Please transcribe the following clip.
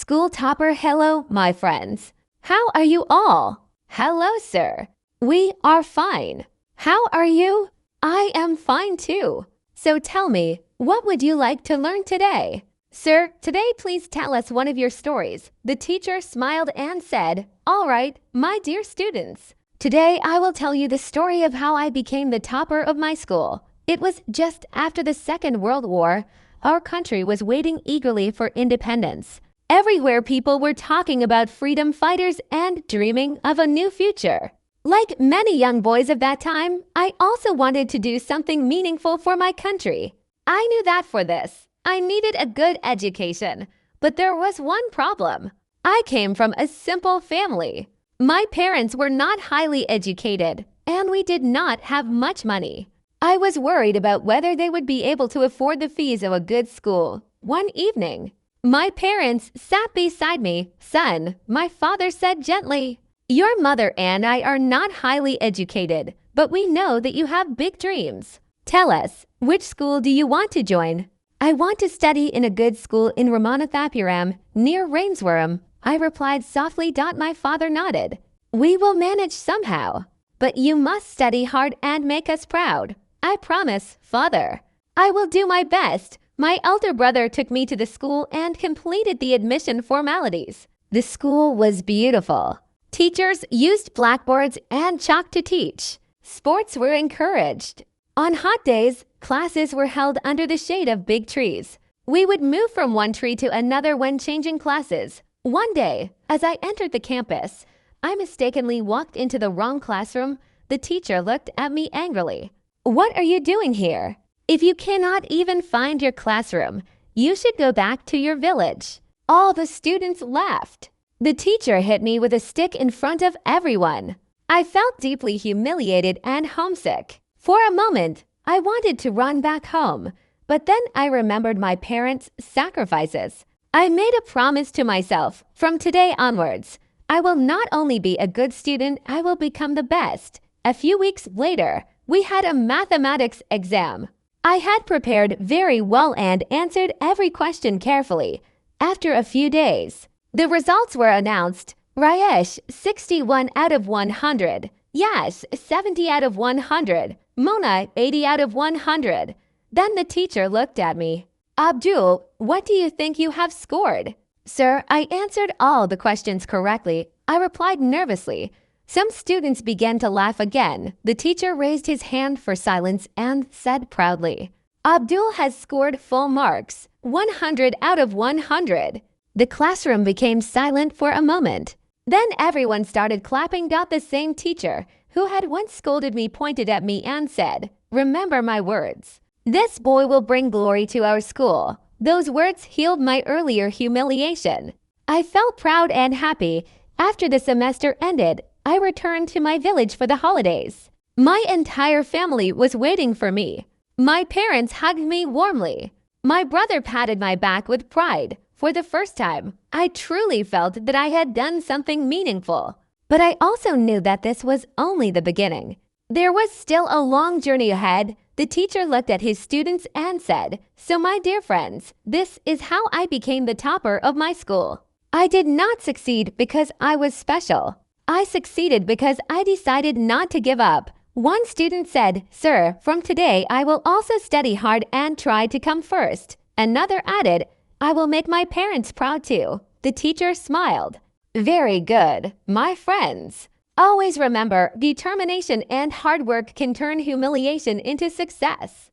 School topper, hello, my friends. How are you all? Hello, sir. We are fine. How are you? I am fine too. So tell me, what would you like to learn today? Sir, today please tell us one of your stories. The teacher smiled and said, "All right, my dear students. Today I will tell you the story of how I became the topper of my school. It was just after the Second World War. Our country was waiting eagerly for independence. Everywhere people were talking about freedom fighters and dreaming of a new future. Like many young boys of that time, I also wanted to do something meaningful for my country. I knew that for this, I needed a good education. But there was one problem. I came from a simple family. My parents were not highly educated, and we did not have much money. I was worried about whether they would be able to afford the fees of a good school. One evening, my parents sat beside me. "Son," my father said gently, "your mother and I are not highly educated, but we know that you have big dreams. Tell us, which school do you want to join?" "I want to study in a good school in Ramanathapuram, near Rainsworm," I replied softly. My father nodded. "We will manage somehow. But you must study hard and make us proud." "I promise, father. I will do my best." My elder brother took me to the school and completed the admission formalities. The school was beautiful. Teachers used blackboards and chalk to teach. Sports were encouraged. On hot days, classes were held under the shade of big trees. We would move from one tree to another when changing classes. One day, as I entered the campus, I mistakenly walked into the wrong classroom. The teacher looked at me angrily. "What are you doing here? If you cannot even find your classroom, you should go back to your village." All the students laughed. The teacher hit me with a stick in front of everyone. I felt deeply humiliated and homesick. For a moment, I wanted to run back home, but then I remembered my parents' sacrifices. I made a promise to myself. From today onwards, I will not only be a good student, I will become the best. A few weeks later, we had a mathematics exam. I had prepared very well and answered every question carefully. After a few days, the results were announced. Rayesh, 61 out of 100. Yash, 70 out of 100. Mona, 80 out of 100. Then the teacher looked at me. "Abdul, what do you think you have scored?" "Sir, I answered all the questions correctly," I replied nervously. Some students began to laugh again. The teacher raised his hand for silence and said proudly, "Abdul has scored full marks, 100 out of 100. The classroom became silent for a moment. Then everyone started clapping. The same teacher, who had once scolded me, pointed at me and said, "Remember my words. This boy will bring glory to our school." Those words healed my earlier humiliation. I felt proud and happy. After the semester ended, I returned to my village for the holidays. My entire family was waiting for me. My parents hugged me warmly. My brother patted my back with pride. For the first time, I truly felt that I had done something meaningful. But I also knew that this was only the beginning. There was still a long journey ahead. The teacher looked at his students and said, "So my dear friends, this is how I became the topper of my school. I did not succeed because I was special. I succeeded because I decided not to give up." One student said, "Sir, from today I will also study hard and try to come first." Another added, "I will make my parents proud too." The teacher smiled. "Very good, my friends. Always remember, determination and hard work can turn humiliation into success."